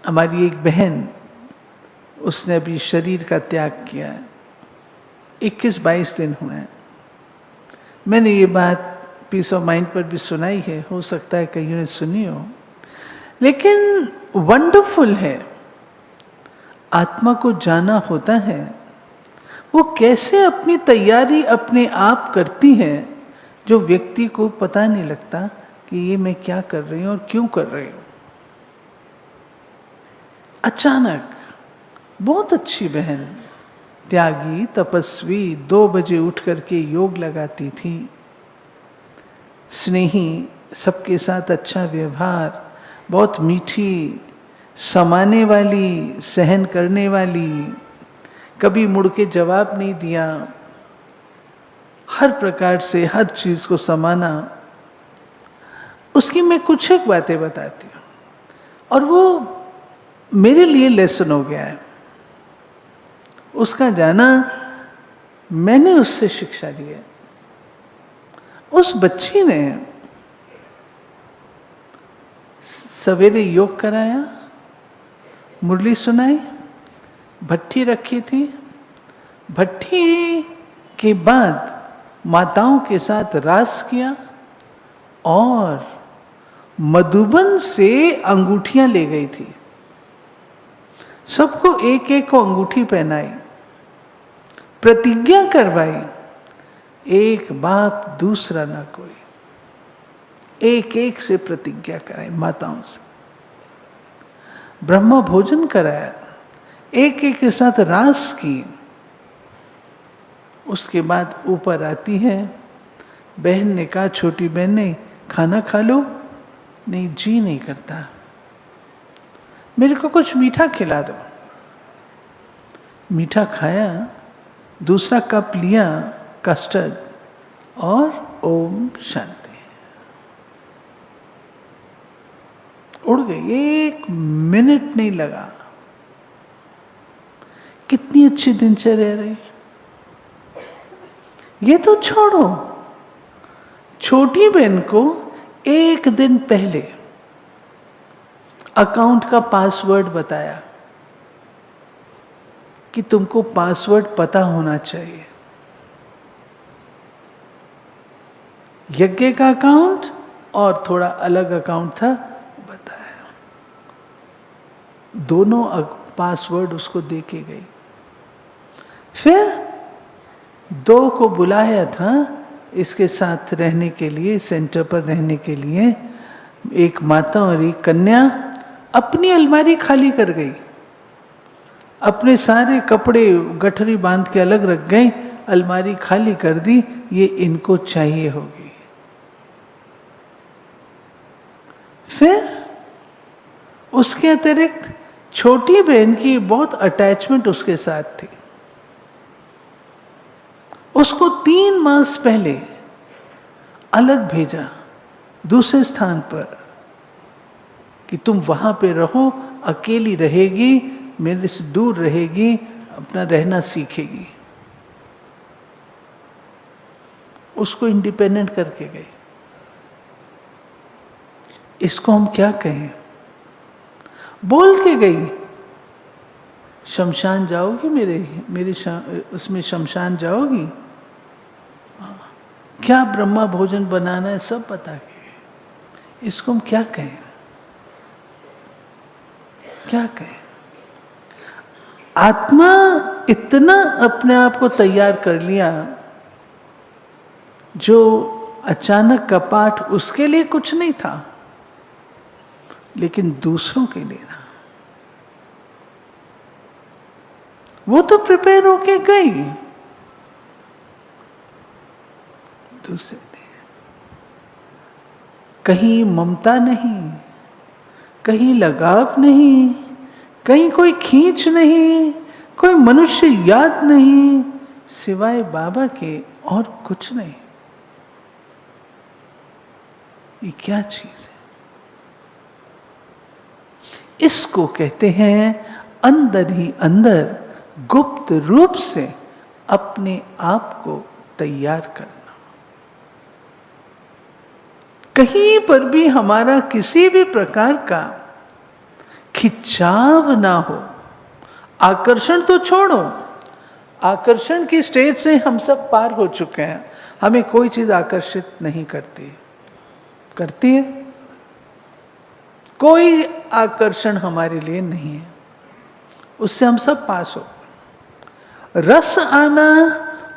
हमारी एक बहन, उसने अभी शरीर का त्याग किया है, 21-22 दिन हुए हैं। मैंने ये बात पीस ऑफ माइंड पर भी सुनाई है, हो सकता है कईयों ने सुनी हो, लेकिन वंडरफुल है। आत्मा को जाना होता है, वो कैसे अपनी तैयारी अपने आप करती है, जो व्यक्ति को पता नहीं लगता कि ये मैं क्या कर रही हूँ और क्यों कर रही हूँ। अचानक बहुत अच्छी बहन, त्यागी, तपस्वी, 2 बजे उठ करके योग लगाती थी, स्नेही, सबके साथ अच्छा व्यवहार, बहुत मीठी, समाने वाली, सहन करने वाली, कभी मुड़ के जवाब नहीं दिया, हर प्रकार से हर चीज को समाना। उसकी मैं कुछ एक बातें बताती हूँ और वो मेरे लिए लेसन हो गया है। उसका जाना, मैंने उससे शिक्षा ली है। उस बच्ची ने सवेरे योग कराया, मुरली सुनाई, भट्ठी रखी थी, भट्ठी के बाद माताओं के साथ रास किया और मधुबन से अंगूठियां ले गई थी। सबको एक एक को अंगूठी पहनाई, प्रतिज्ञा करवाई, एक बाप दूसरा ना कोई, एक एक से प्रतिज्ञा कराई माताओं से। ब्रह्म भोजन कराया, एक एक के साथ रास की। उसके बाद ऊपर आती है, बहन ने कहा, छोटी बहन ने, खाना खा लो। नहीं, जी नहीं करता, मेरे को कुछ मीठा खिला दो। मीठा खाया, दूसरा कप लिया कस्टर्ड, और ओम शांति, उड़ गई। 1 मिनट नहीं लगा। कितनी अच्छी दिनचर्या रही। ये तो छोड़ो, छोटी बहन को 1 दिन पहले अकाउंट का पासवर्ड बताया कि तुमको पासवर्ड पता होना चाहिए। यज्ञ का अकाउंट और थोड़ा अलग अकाउंट था, बताया। दोनों पासवर्ड उसको दे के गई। फिर 2 को बुलाया था इसके साथ रहने के लिए, सेंटर पर रहने के लिए। एक माता और एक कन्या अपनी अलमारी खाली कर गई, अपने सारे कपड़े गठरी बांध के अलग रख गई, अलमारी खाली कर दी, ये इनको चाहिए होगी। फिर उसके अतिरिक्त छोटी बहन की बहुत अटैचमेंट उसके साथ थी। उसको 3 मास पहले अलग भेजा, दूसरे स्थान पर, कि तुम वहां पे रहो, अकेली रहेगी, मेरे से दूर रहेगी, अपना रहना सीखेगी। उसको इंडिपेंडेंट करके गई। इसको हम क्या कहें? बोल के गई, शमशान जाओगी, उसमें शमशान जाओगी? क्या ब्रह्मा भोजन बनाना है सब बता के। इसको हम क्या कहें? क्या कहें? आत्मा इतना अपने आप को तैयार कर लिया, जो अचानक कपाट उसके लिए कुछ नहीं था, लेकिन दूसरों के लिए था। वो तो प्रिपेयर होके गई, दूसरे ने कहीं ममता नहीं, कहीं लगाव नहीं, कहीं कोई खींच नहीं, कोई मनुष्य याद नहीं, सिवाय बाबा के और कुछ नहीं। ये क्या चीज है? इसको कहते हैं अंदर ही अंदर गुप्त रूप से अपने आप को तैयार करना। कहीं पर भी हमारा किसी भी प्रकार का खिंचाव ना हो। आकर्षण तो छोड़ो, आकर्षण की स्टेज से हम सब पार हो चुके हैं। हमें कोई चीज आकर्षित नहीं करती, करती है? कोई आकर्षण हमारे लिए नहीं है, उससे हम सब पास हो। रस आना,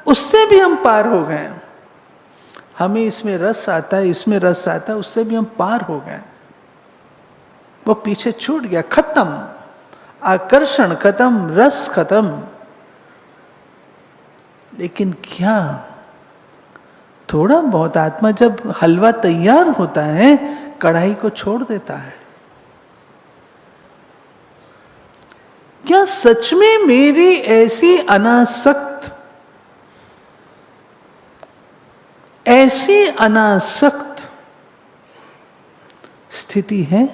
उससे भी हम पार हो गए। हमें इसमें रस आता है, इसमें रस आता है, उससे भी हम पार हो गए। वो पीछे छूट गया, खत्म। आकर्षण खत्म, रस खत्म। लेकिन क्या थोड़ा बहुत आत्मा जब हलवा तैयार होता है, कढ़ाई को छोड़ देता है? क्या सच में मेरी ऐसी अनासक्त स्थिति है?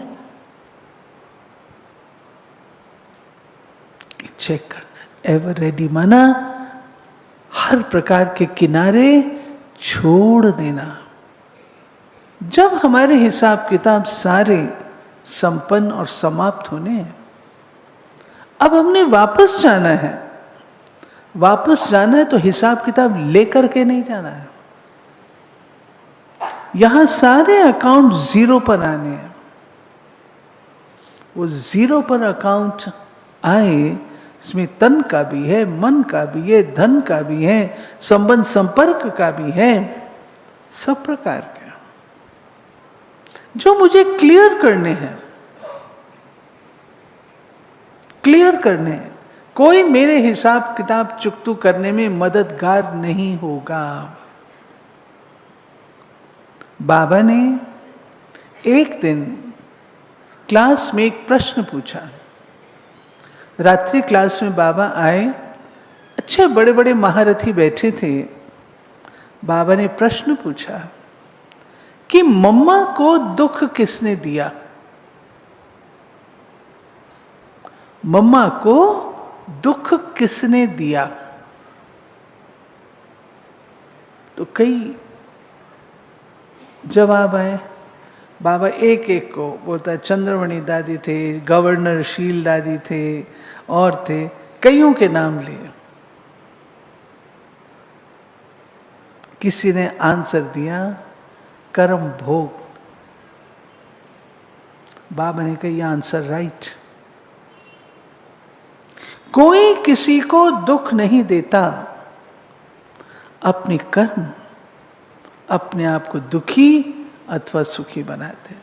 चेक करना। एवर रेडी माना हर प्रकार के किनारे छोड़ देना। जब हमारे हिसाब किताब सारे संपन्न और समाप्त होने हैं, अब हमने वापस जाना है। वापस जाना है तो हिसाब किताब लेकर के नहीं जाना है। यहां सारे अकाउंट जीरो पर आने हैं। वो जीरो पर अकाउंट आए, इसमें तन का भी है, मन का भी है, धन का भी है, संबंध संपर्क का भी है, सब प्रकार के जो मुझे क्लियर करने हैं, क्लियर करने हैं। कोई मेरे हिसाब किताब चुकतू करने में मददगार नहीं होगा। बाबा ने एक दिन क्लास में एक प्रश्न पूछा। रात्रि क्लास में बाबा आए, अच्छे बड़े बड़े महारथी बैठे थे। बाबा ने प्रश्न पूछा कि मम्मा को दुख किसने दिया? मम्मा को दुख किसने दिया? तो कई जवाब आए। बाबा एक एक को बोलता, चंद्रमणि दादी थे, गवर्नर शील दादी थे, और थे, कईयों के नाम लिए। किसी ने आंसर दिया, कर्म भोग। बाबा ने कहा, यह आंसर राइट। कोई किसी को दुख नहीं देता, अपने कर्म अपने आप को दुखी अथवा सुखी बनाते हैं।